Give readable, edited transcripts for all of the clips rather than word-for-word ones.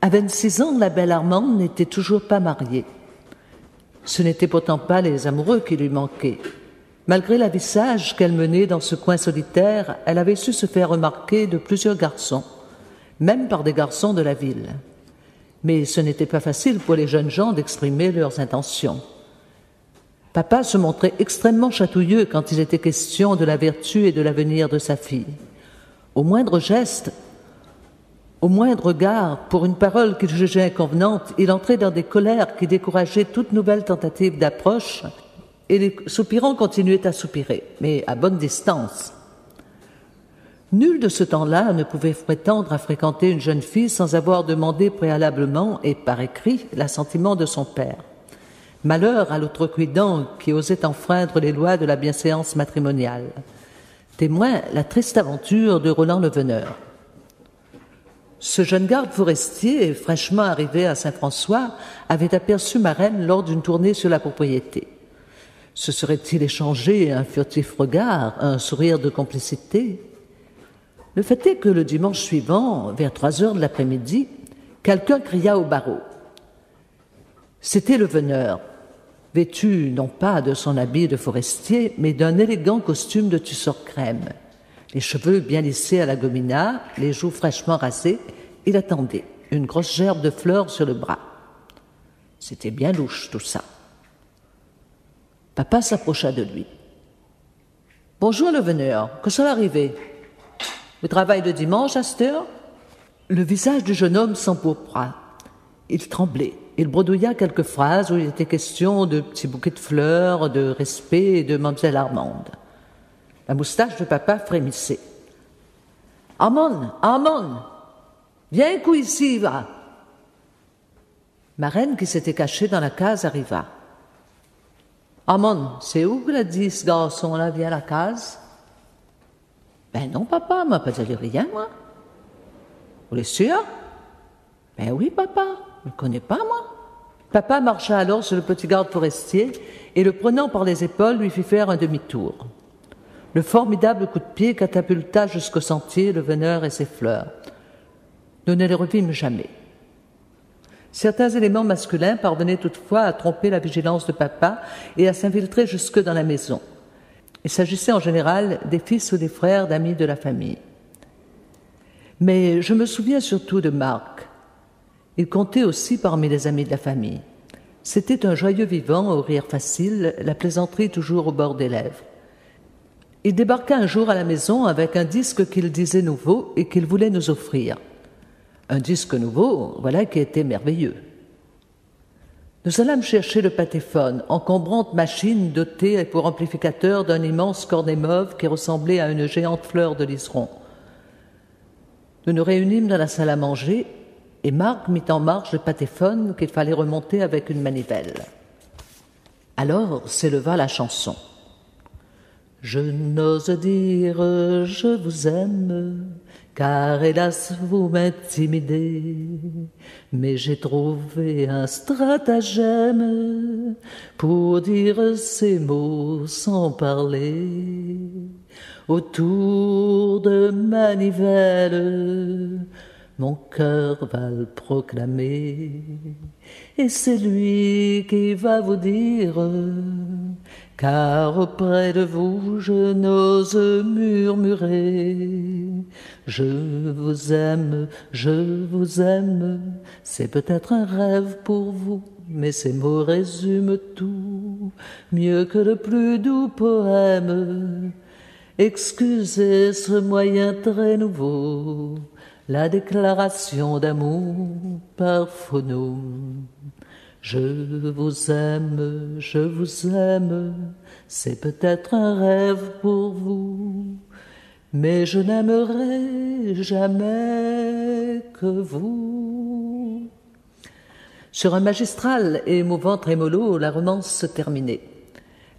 À 26 ans, la belle Armande n'était toujours pas mariée. Ce n'étaient pourtant pas les amoureux qui lui manquaient. Malgré la vie sage qu'elle menait dans ce coin solitaire, elle avait su se faire remarquer de plusieurs garçons, même par des garçons de la ville. Mais ce n'était pas facile pour les jeunes gens d'exprimer leurs intentions. Papa se montrait extrêmement chatouilleux quand il était question de la vertu et de l'avenir de sa fille. Au moindre geste, au moindre regard, pour une parole qu'il jugeait inconvenante, il entrait dans des colères qui décourageaient toute nouvelle tentative d'approche, et les soupirants continuaient à soupirer, mais à bonne distance. Nul de ce temps-là ne pouvait prétendre à fréquenter une jeune fille sans avoir demandé préalablement et par écrit l'assentiment de son père. Malheur à l'outrecuidant qui osait enfreindre les lois de la bienséance matrimoniale. Témoin la triste aventure de Roland le Veneur. Ce jeune garde forestier, fraîchement arrivé à Saint-François, avait aperçu ma reine lors d'une tournée sur la propriété. Se serait-il échangé un furtif regard, un sourire de complicité? Le fait est que le dimanche suivant, vers 3 heures de l'après-midi, quelqu'un cria au barreau. C'était le Veneur, vêtu non pas de son habit de forestier, mais d'un élégant costume de tusseur crème. Les cheveux bien lissés à la gomina, les joues fraîchement rasées, il attendait, une grosse gerbe de fleurs sur le bras. C'était bien louche tout ça. Papa s'approcha de lui. « Bonjour le Veneur, que ça va arriver? Vous travaillez le dimanche à cette heure ?» Le visage du jeune homme s'empourpra. Il tremblait. Il bredouilla quelques phrases où il était question de petits bouquets de fleurs, de respect et de mademoiselle Armande. La moustache de papa frémissait. « Armande, Armande, viens un coup ici, va !» Ma reine, qui s'était cachée dans la case, arriva. « Armande, c'est où que l'a dit ce garçon-là vient à la case ?»« Ben non, papa, m'a pas dit rien, moi. »« Vous êtes sûr ?»« Ben oui, papa, je ne connais pas, moi. » Papa marcha alors sur le petit garde forestier et, le prenant par les épaules, lui fit faire un demi-tour. Le formidable coup de pied catapulta jusqu'au sentier le Veneur et ses fleurs. Nous ne les revîmes jamais. Certains éléments masculins parvenaient toutefois à tromper la vigilance de papa et à s'infiltrer jusque dans la maison. Il s'agissait en général des fils ou des frères d'amis de la famille. Mais je me souviens surtout de Marc. Il comptait aussi parmi les amis de la famille. C'était un joyeux vivant au rire facile, la plaisanterie toujours au bord des lèvres. Il débarqua un jour à la maison avec un disque qu'il disait nouveau et qu'il voulait nous offrir. Un disque nouveau, voilà qui était merveilleux. Nous allâmes chercher le patéphone, encombrante machine dotée pour amplificateur d'un immense cornet mauve qui ressemblait à une géante fleur de liseron. Nous nous réunîmes dans la salle à manger et Marc mit en marche le patéphone qu'il fallait remonter avec une manivelle. Alors s'éleva la chanson. Je n'ose dire je vous aime, car hélas vous m'intimidez, mais j'ai trouvé un stratagème pour dire ces mots sans parler. Autour de manivelle, mon cœur va le proclamer, et c'est lui qui va vous dire, car auprès de vous je n'ose murmurer. Je vous aime, c'est peut-être un rêve pour vous, mais ces mots résument tout, mieux que le plus doux poème. Excusez ce moyen très nouveau, la déclaration d'amour par phonome. Je vous aime, c'est peut-être un rêve pour vous, mais je n'aimerai jamais que vous. Sur un magistral et émouvant trémolo, la romance se terminait.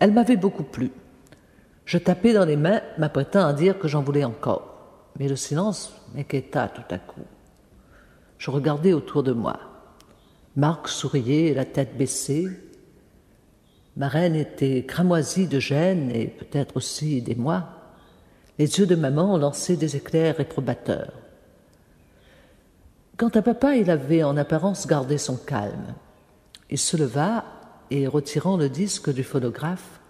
Elle m'avait beaucoup plu. Je tapais dans les mains, m'apprêtant à dire que j'en voulais encore. Mais le silence m'inquiéta tout à coup. Je regardais autour de moi. Marc souriait, la tête baissée. Ma reine était cramoisie de gêne et peut-être aussi d'émoi. Les yeux de maman lançaient des éclairs réprobateurs. Quant à papa, il avait en apparence gardé son calme. Il se leva et, retirant le disque du phonographe,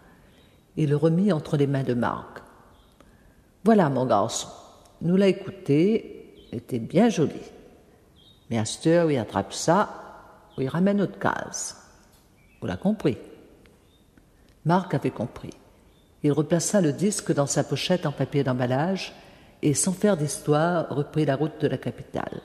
il le remit entre les mains de Marc. « Voilà, mon garçon, nous l'a écouté, était bien joli. Mais à cette heure, il attrape ça, ou il ramène notre case. Vous l'avez compris ?» Marc avait compris. Il replaça le disque dans sa pochette en papier d'emballage et, sans faire d'histoire, reprit la route de la capitale.